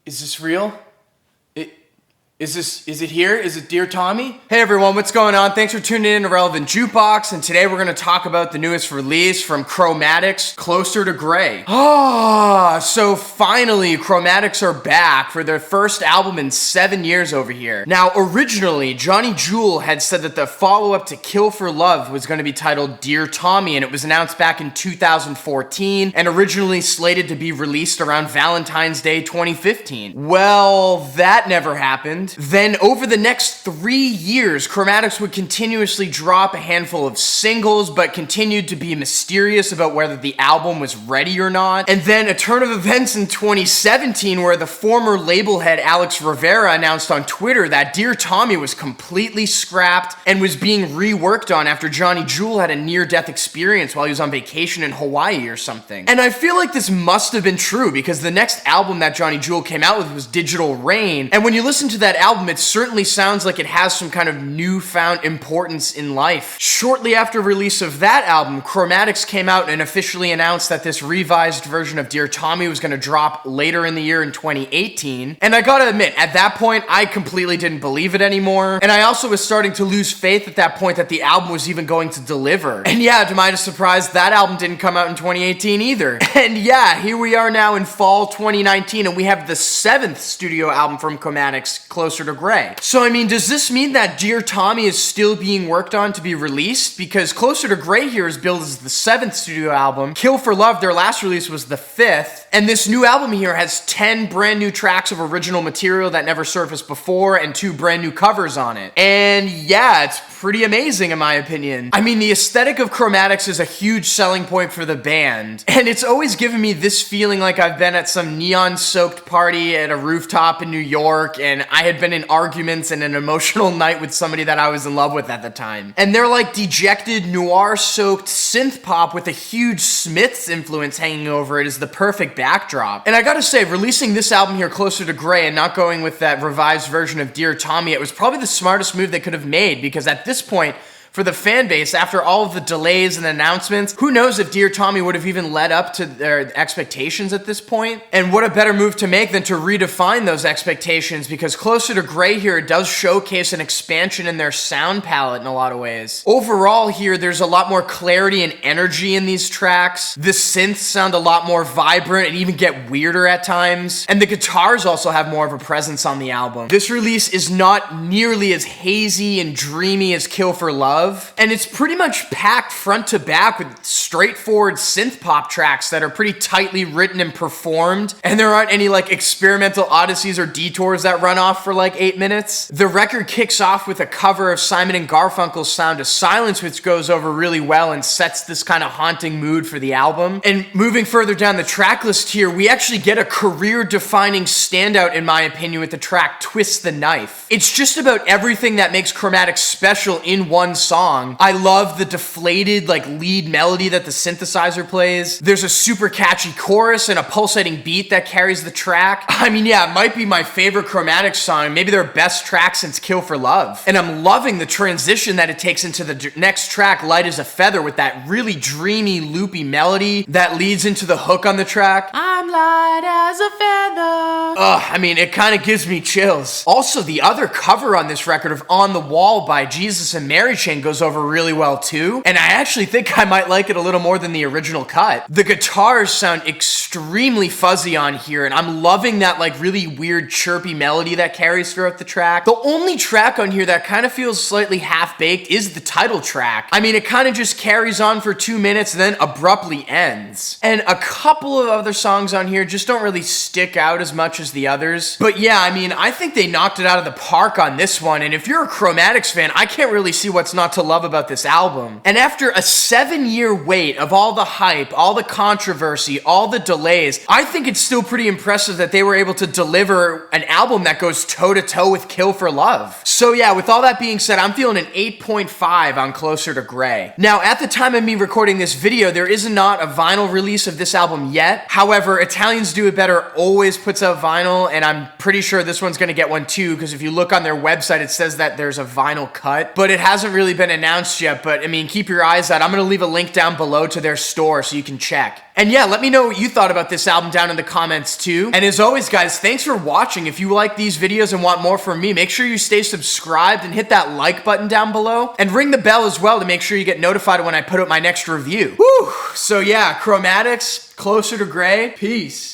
Is this real? Is it here? Is it Dear Tommy? Hey everyone, what's going on? Thanks for tuning in to Relevant Jukebox, and today we're going to talk about the newest release from Chromatics, Closer to Grey. So finally, Chromatics are back for their first album in 7 years over here. Now, originally, Johnny Jewel had said that the follow-up to Kill for Love was going to be titled Dear Tommy, and it was announced back in 2014, and originally slated to be released around Valentine's Day 2015. Well, that never happened. Then over the next 3 years, Chromatics would continuously drop a handful of singles, but continued to be mysterious about whether the album was ready or not. And then a turn of events in 2017 where the former label head Alex Rivera announced on Twitter that Dear Tommy was completely scrapped and was being reworked on after Johnny Jewel had a near-death experience while he was on vacation in Hawaii or something. And I feel like this must have been true because the next album that Johnny Jewel came out with was Digital Rain, and when you listen to that album, it certainly sounds like it has some kind of newfound importance in life. Shortly after release of that album, Chromatics came out and officially announced that this revised version of Dear Tommy was going to drop later in the year in 2018. And I gotta admit, at that point, I completely didn't believe it anymore. And I also was starting to lose faith at that point that the album was even going to deliver. And yeah, to my surprise, that album didn't come out in 2018 either. And yeah, here we are now in fall 2019, and we have the 7th studio album from Chromatics, Closer to Grey. So I mean, does this mean that Dear Tommy is still being worked on to be released? Because Closer to Grey here is billed as the 7th studio album. Kill for Love, their last release, was the 5th. And this new album here has 10 brand new tracks of original material that never surfaced before and 2 brand new covers on it. And yeah, it's pretty amazing in my opinion. I mean, the aesthetic of Chromatics is a huge selling point for the band. And it's always given me this feeling like I've been at some neon-soaked party at a rooftop in New York, and I had been in arguments and an emotional night with somebody that I was in love with at the time. And they're like dejected, noir-soaked synth pop with a huge Smiths influence hanging over it is the perfect backdrop. And I gotta say, releasing this album here, Closer to Grey, and not going with that revised version of Dear Tommy, it was probably the smartest move they could have made, because at this point, for the fan base, after all of the delays and announcements, who knows if Dear Tommy would have even led up to their expectations at this point? And what a better move to make than to redefine those expectations, because Closer to Grey here does showcase an expansion in their sound palette in a lot of ways. Overall here, there's a lot more clarity and energy in these tracks. The synths sound a lot more vibrant and even get weirder at times. And the guitars also have more of a presence on the album. This release is not nearly as hazy and dreamy as Kill for Love, and it's pretty much packed front to back with straightforward synth pop tracks that are pretty tightly written and performed, and there aren't any like experimental odysseys or detours that run off for like 8 minutes. The record kicks off with a cover of Simon and Garfunkel's Sound of Silence, which goes over really well and sets this kind of haunting mood for the album. And moving further down the track list here, we actually get a career-defining standout in my opinion with the track Twist the Knife. It's just about everything that makes Chromatics special in one song. I love the deflated like lead melody that the synthesizer plays. There's a super catchy chorus and a pulsating beat that carries the track. I mean, yeah, it might be my favorite Chromatics song, maybe their best track since Kill for Love. And I'm loving the transition that it takes into the next track, Light as a Feather, with that really dreamy, loopy melody that leads into the hook on the track. I'm light as a feather. I mean, it kind of gives me chills. Also, the other cover on this record of On the Wall by Jesus and Mary Chain goes over really well too, and I actually think I might like it a little more than the original cut. The guitars sound extremely fuzzy on here, and I'm loving that like really weird chirpy melody that carries throughout the track. The only track on here that kind of feels slightly half-baked is the title track. I mean, it kind of just carries on for 2 minutes and then abruptly ends. And a couple of other songs on here just don't really stick out as much as the others. But yeah, I mean, I think they knocked it out of the park on this one, and if you're a Chromatics fan, I can't really see what's not to love about this album. And after a 7-year wait of all the hype, all the controversy, all the delays, I think it's still pretty impressive that they were able to deliver an album that goes toe-to-toe with Kill for Love. So yeah, with all that being said, I'm feeling an 8.5 on Closer to Grey. Now, at the time of me recording this video, there is not a vinyl release of this album yet. However, Italians Do It Better always puts out vinyl, and I'm pretty sure this one's gonna get one too, because if you look on their website, it says that there's a vinyl cut, but it hasn't really been been announced yet, but I mean, keep your eyes out. I'm gonna leave a link down below to their store so you can check. And yeah, let me know what you thought about this album down in the comments too. And as always, guys, thanks for watching. If you like these videos and want more from me, make sure you stay subscribed and hit that like button down below. And ring the bell as well to make sure you get notified when I put out my next review. Whew! So yeah, Chromatics, Closer to Gray. Peace.